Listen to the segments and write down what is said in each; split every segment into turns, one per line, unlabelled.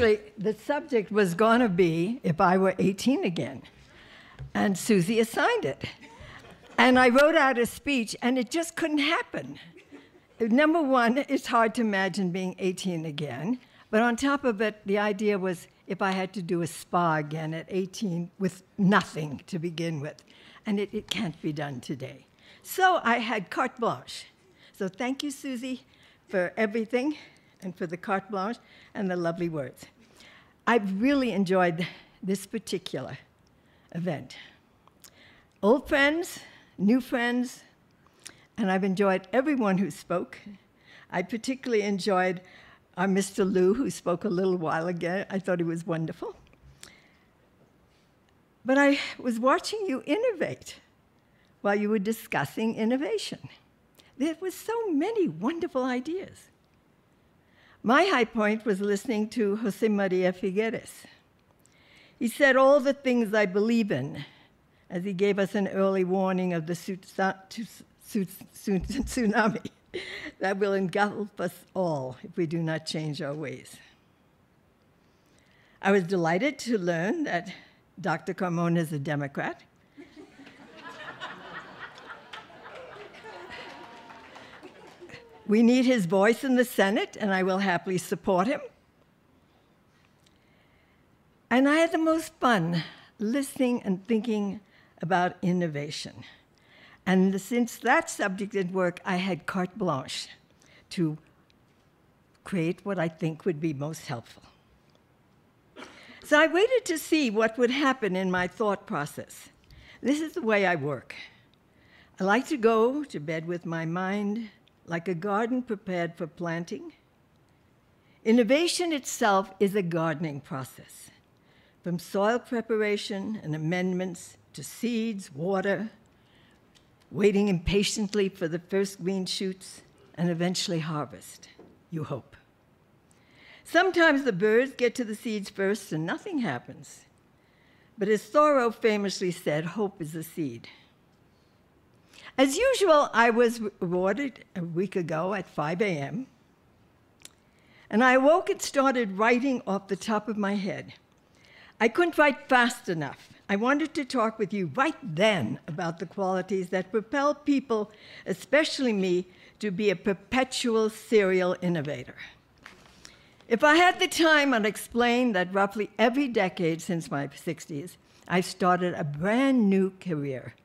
Actually, the subject was going to be if I were 18 again. And Susie assigned it. And I wrote out a speech, and it just couldn't happen. Number one, it's hard to imagine being 18 again. But on top of it, the idea was if I had to do a spa again at 18 with nothing to begin with. And it can't be done today. So I had carte blanche. So thank you, Susie, for everything and for the carte blanche and the lovely words. I've really enjoyed this particular event. Old friends, new friends, and I've enjoyed everyone who spoke. I particularly enjoyed our Mr. Liu, who spoke a little while ago. I thought he was wonderful. But I was watching you innovate while you were discussing innovation. There were so many wonderful ideas. My high point was listening to Jose Maria Figueres. He said all the things I believe in as he gave us an early warning of the tsunami that will engulf us all if we do not change our ways. I was delighted to learn that Dr. Carmona is a Democrat. We need his voice in the Senate, and I will happily support him. And I had the most fun listening and thinking about innovation. And since that subject did work, I had carte blanche to create what I think would be most helpful. So I waited to see what would happen in my thought process. This is the way I work. I like to go to bed with my mind like a garden prepared for planting. Innovation itself is a gardening process, from soil preparation and amendments to seeds, water, waiting impatiently for the first green shoots, and eventually harvest, you hope. Sometimes the birds get to the seeds first and nothing happens. But as Thoreau famously said, hope is a seed. As usual, I was rewarded a week ago at 5 a.m., and I awoke and started writing off the top of my head. I couldn't write fast enough. I wanted to talk with you right then about the qualities that propel people, especially me, to be a perpetual serial innovator. If I had the time, I'd explain that roughly every decade since my 60s, I've started a brand new career.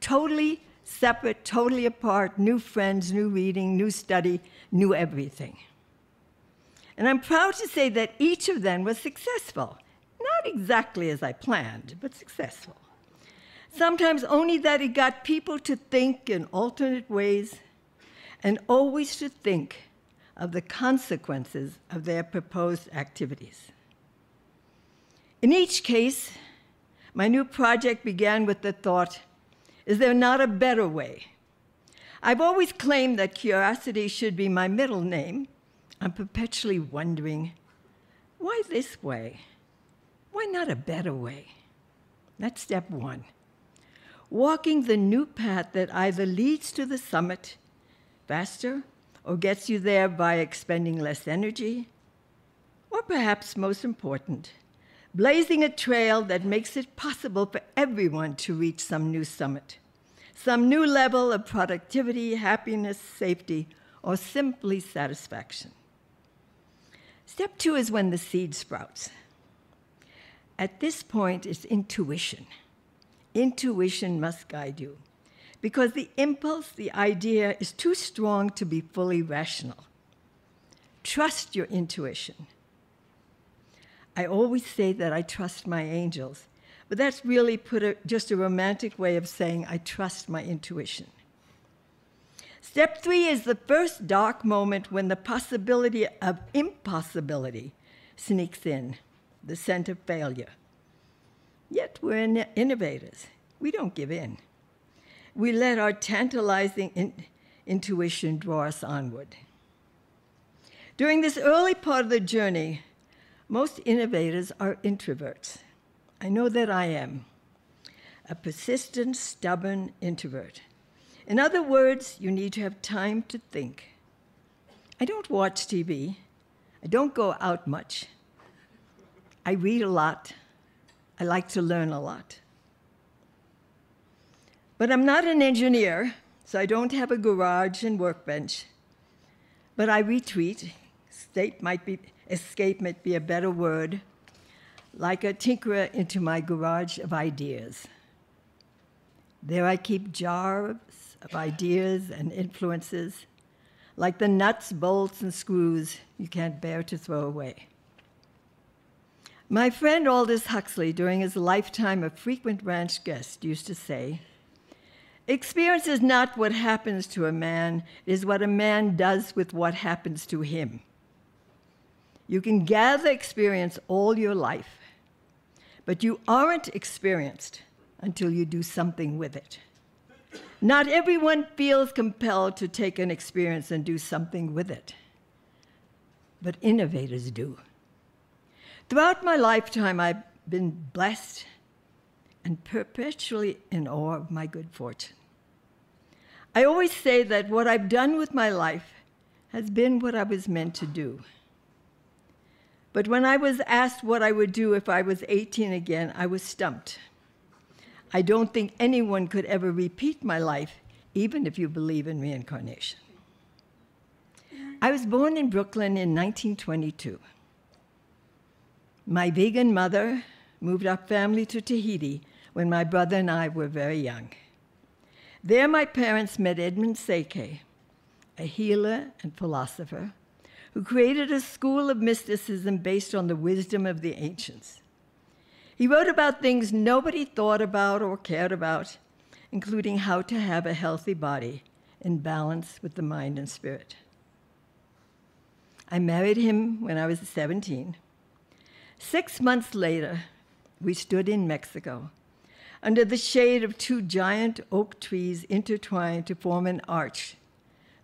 Totally separate, totally apart, new friends, new reading, new study, new everything. And I'm proud to say that each of them was successful. Not exactly as I planned, but successful. Sometimes only that it got people to think in alternate ways and always to think of the consequences of their proposed activities. In each case, my new project began with the thought, is there not a better way? I've always claimed that curiosity should be my middle name. I'm perpetually wondering, why this way? Why not a better way? That's step one. Walking the new path that either leads to the summit faster or gets you there by expending less energy, or perhaps most important, blazing a trail that makes it possible for everyone to reach some new summit, some new level of productivity, happiness, safety, or simply satisfaction. Step two is when the seed sprouts. At this point, it's intuition. Intuition must guide you, because the impulse, the idea, is too strong to be fully rational. Trust your intuition. I always say that I trust my angels, but that's really just a romantic way of saying I trust my intuition. Step three is the first dark moment when the possibility of impossibility sneaks in, the scent of failure. Yet we're innovators. We don't give in. We let our tantalizing intuition draw us onward. During this early part of the journey, most innovators are introverts. I know that I am. A persistent, stubborn introvert. In other words, you need to have time to think. I don't watch TV. I don't go out much. I read a lot. I like to learn a lot. But I'm not an engineer, so I don't have a garage and workbench. But I retreat. Escape might be a better word. Like a tinkerer into my garage of ideas. There I keep jars of ideas and influences, like the nuts, bolts, and screws you can't bear to throw away. My friend Aldous Huxley, during his lifetime a frequent ranch guest, used to say, "Experience is not what happens to a man, it is what a man does with what happens to him." You can gather experience all your life, but you aren't experienced until you do something with it. Not everyone feels compelled to take an experience and do something with it, but innovators do. Throughout my lifetime, I've been blessed and perpetually in awe of my good fortune. I always say that what I've done with my life has been what I was meant to do. But when I was asked what I would do if I was 18 again, I was stumped. I don't think anyone could ever repeat my life, even if you believe in reincarnation. I was born in Brooklyn in 1922. My vegan mother moved our family to Tahiti when my brother and I were very young. There my parents met Deborah Szekely, a healer and philosopher, who created a school of mysticism based on the wisdom of the ancients. He wrote about things nobody thought about or cared about, including how to have a healthy body in balance with the mind and spirit. I married him when I was 17. 6 months later, we stood in Mexico under the shade of 2 giant oak trees intertwined to form an arch,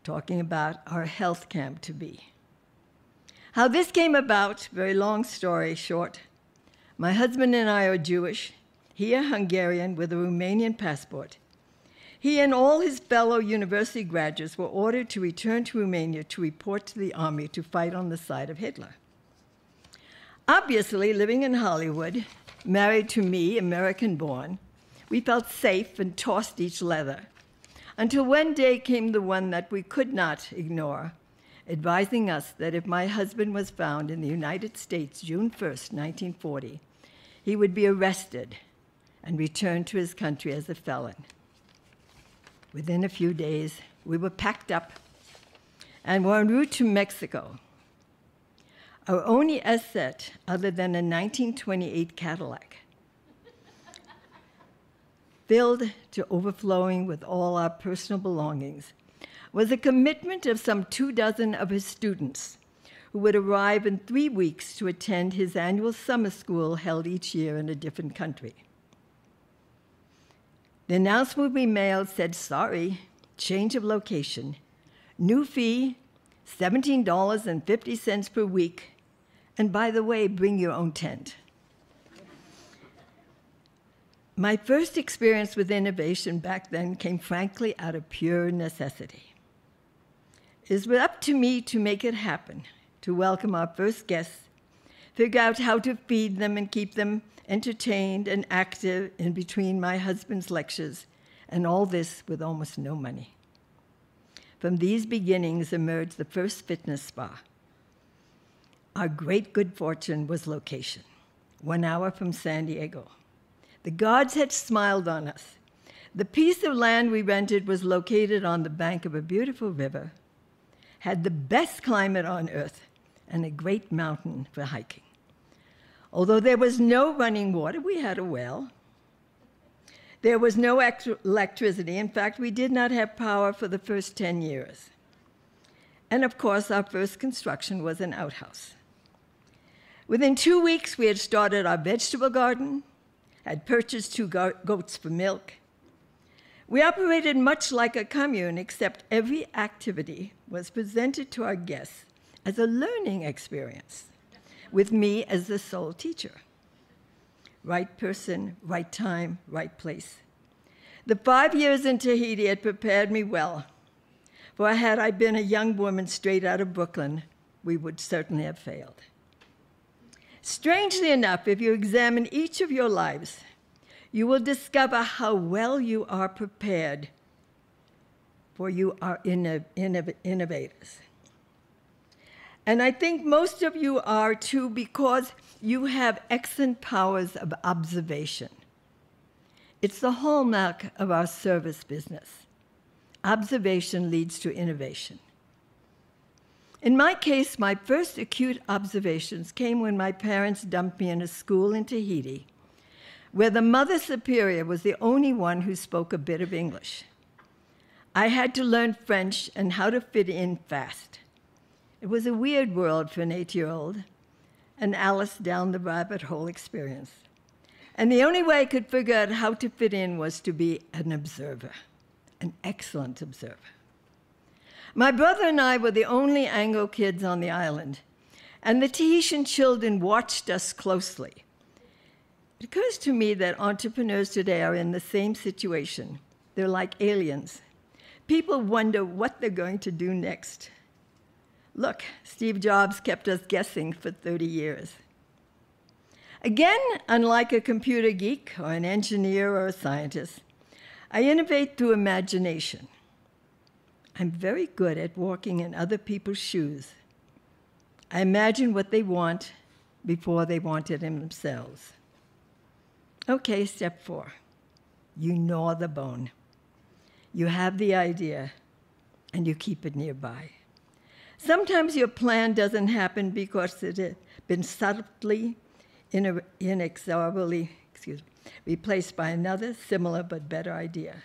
talking about our health camp to be. How this came about, very long story short, my husband and I are Jewish, he a Hungarian with a Romanian passport. He and all his fellow university graduates were ordered to return to Romania to report to the army to fight on the side of Hitler. Obviously, living in Hollywood, married to me, American-born, we felt safe and tossed each leather, until one day came the one that we could not ignore, advising us that if my husband was found in the United States June 1st, 1940, he would be arrested and returned to his country as a felon. Within a few days, we were packed up and were en route to Mexico. Our only asset, other than a 1928 Cadillac, filled to overflowing with all our personal belongings, was a commitment of some 24 of his students who would arrive in 3 weeks to attend his annual summer school held each year in a different country. The announcement we mailed said, "Sorry, change of location. New fee, $17.50 per week. And by the way, bring your own tent." My first experience with innovation back then came frankly out of pure necessity. It was up to me to make it happen, to welcome our first guests, figure out how to feed them and keep them entertained and active in between my husband's lectures, and all this with almost no money. From these beginnings emerged the first fitness spa. Our great good fortune was location, 1 hour from San Diego. The gods had smiled on us. The piece of land we rented was located on the bank of a beautiful river, had the best climate on earth, and a great mountain for hiking. Although there was no running water, we had a well. There was no electricity. In fact, we did not have power for the first 10 years. And of course, our first construction was an outhouse. Within 2 weeks, we had started our vegetable garden, had purchased 2 goats for milk. We operated much like a commune, except every activity was presented to our guests as a learning experience, with me as the sole teacher. Right person, right time, right place. The 5 years in Tahiti had prepared me well, for had I been a young woman straight out of Brooklyn, we would certainly have failed. Strangely enough, if you examine each of your lives, you will discover how well you are prepared, for you are innovators. And I think most of you are too, because you have excellent powers of observation. It's the hallmark of our service business. Observation leads to innovation. In my case, my first acute observations came when my parents dumped me in a school in Tahiti, where the Mother Superior was the only one who spoke a bit of English. I had to learn French and how to fit in fast. It was a weird world for an 8-year-old, an Alice down the rabbit hole experience. And the only way I could figure out how to fit in was to be an observer, an excellent observer. My brother and I were the only Anglo kids on the island, and the Tahitian children watched us closely. It occurs to me that entrepreneurs today are in the same situation. They're like aliens. People wonder what they're going to do next. Look, Steve Jobs kept us guessing for 30 years. Again, unlike a computer geek or an engineer or a scientist, I innovate through imagination. I'm very good at walking in other people's shoes. I imagine what they want before they want it in themselves. Okay, step 4. You gnaw the bone. You have the idea, and you keep it nearby. Sometimes your plan doesn't happen because it has been subtly, inexorably replaced by another similar but better idea.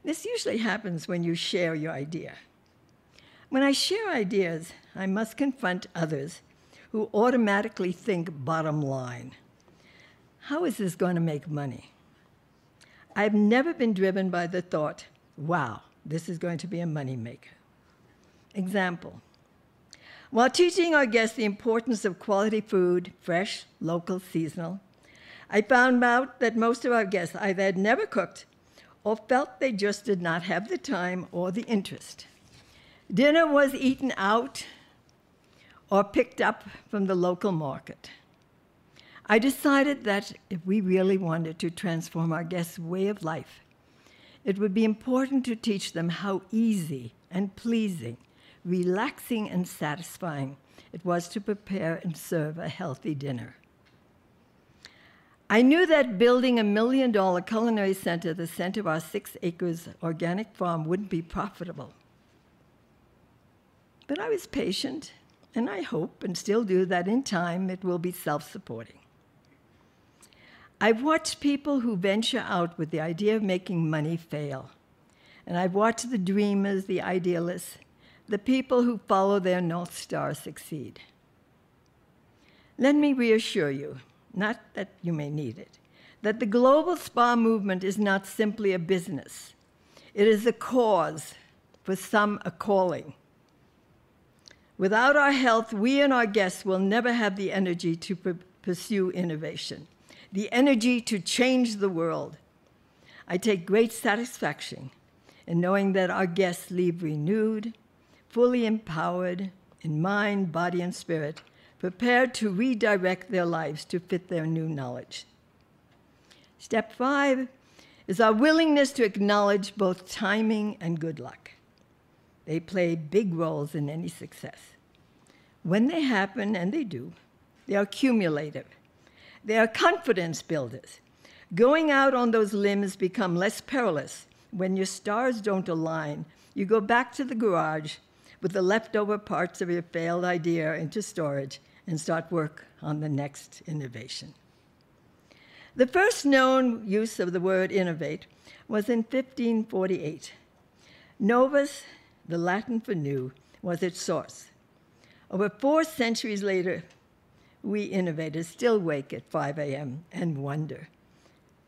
This usually happens when you share your idea. When I share ideas, I must confront others who automatically think bottom line. How is this going to make money? I've never been driven by the thought, wow, this is going to be a moneymaker. Example. While teaching our guests the importance of quality food, fresh, local, seasonal, I found out that most of our guests either had never cooked or felt they just did not have the time or the interest. Dinner was eaten out or picked up from the local market. I decided that if we really wanted to transform our guests' way of life, it would be important to teach them how easy and pleasing, relaxing and satisfying it was to prepare and serve a healthy dinner. I knew that building $1 million culinary center at the center of our 6 acres organic farm wouldn't be profitable. But I was patient, and I hope, and still do, that in time it will be self-supporting. I've watched people who venture out with the idea of making money fail. And I've watched the dreamers, the idealists, the people who follow their North Star succeed. Let me reassure you, not that you may need it, that the global spa movement is not simply a business. It is a cause, for some a calling. Without our health, we and our guests will never have the energy to pursue innovation, the energy to change the world. I take great satisfaction in knowing that our guests leave renewed, fully empowered in mind, body, and spirit, prepared to redirect their lives to fit their new knowledge. Step 5 is our willingness to acknowledge both timing and good luck. They play big roles in any success. When they happen, and they do, they are cumulative. They are confidence builders. Going out on those limbs become less perilous when your stars don't align. You go back to the garage with the leftover parts of your failed idea into storage and start work on the next innovation. The first known use of the word innovate was in 1548. Novus, the Latin for new, was its source. Over 4 centuries later, we innovators still wake at 5 a.m. and wonder,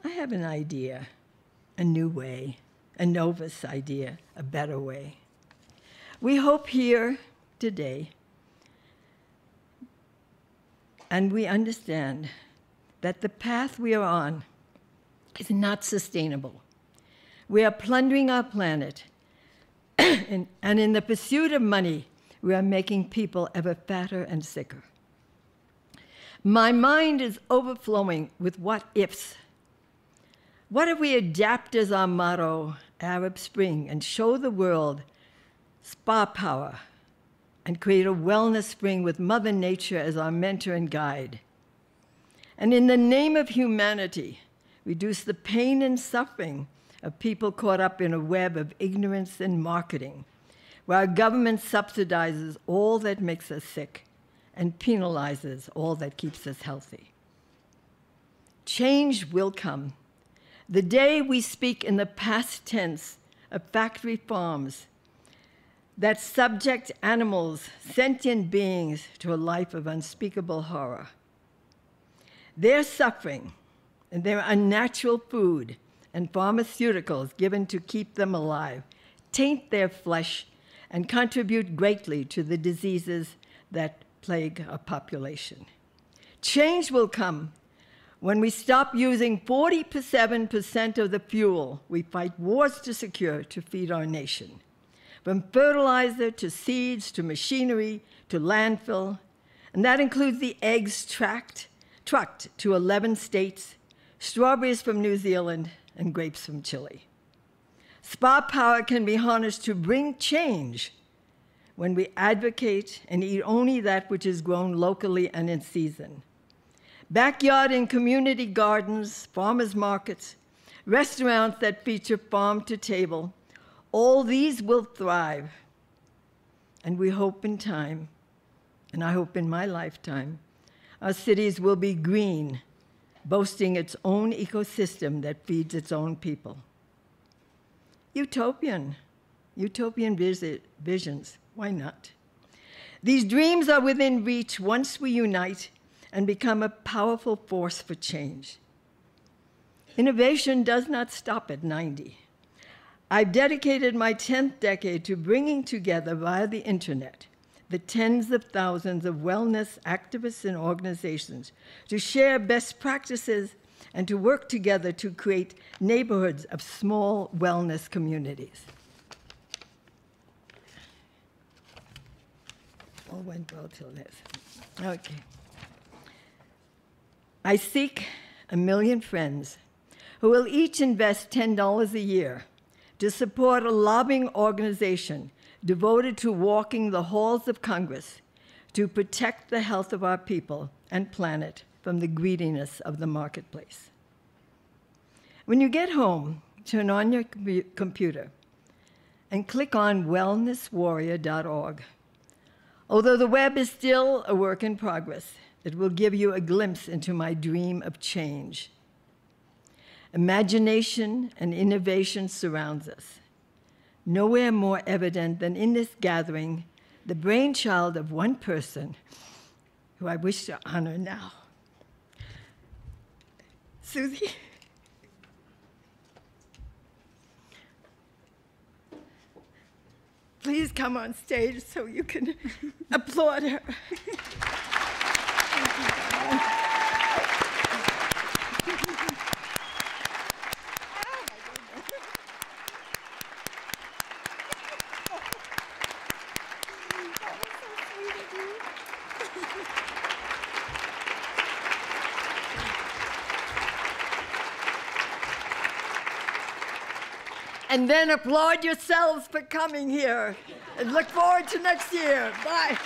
I have an idea, a new way, a novus idea, a better way. We hope here today, and we understand that the path we are on is not sustainable. We are plundering our planet, and in the pursuit of money, we are making people ever fatter and sicker. My mind is overflowing with what ifs. What if we adapt as our motto, Arab Spring, and show the world spa power and create a wellness spring with Mother Nature as our mentor and guide? And in the name of humanity, reduce the pain and suffering of people caught up in a web of ignorance and marketing, where our government subsidizes all that makes us sick and penalizes all that keeps us healthy. Change will come. The day we speak in the past tense of factory farms that subject animals, sentient beings, to a life of unspeakable horror. Their suffering and their unnatural food and pharmaceuticals given to keep them alive taint their flesh and contribute greatly to the diseases that plague our population. Change will come when we stop using 47% of the fuel we fight wars to secure to feed our nation. From fertilizer to seeds to machinery to landfill, and that includes the eggs trucked to 11 states, strawberries from New Zealand, and grapes from Chile. Spa power can be harnessed to bring change when we advocate and eat only that which is grown locally and in season. Backyard and community gardens, farmers markets, restaurants that feature farm to table, all these will thrive. And we hope in time, and I hope in my lifetime, our cities will be green, boasting its own ecosystem that feeds its own people. Utopian visions, why not? These dreams are within reach once we unite and become a powerful force for change. Innovation does not stop at 90. I've dedicated my 10th decade to bringing together via the internet the tens of thousands of wellness activists and organizations to share best practices and to work together to create neighborhoods of small wellness communities. All went well till this. Okay. I seek 1 million friends who will each invest $10 a year to support a lobbying organization devoted to walking the halls of Congress to protect the health of our people and planet from the greediness of the marketplace. When you get home, turn on your computer and click on wellnesswarrior.org. Although the web is still a work in progress, it will give you a glimpse into my dream of change. Imagination and innovation surrounds us. Nowhere more evident than in this gathering, the brainchild of one person who I wish to honor now. Susie? Please come on stage so you can applaud her. And then applaud yourselves for coming here. And look forward to next year. Bye.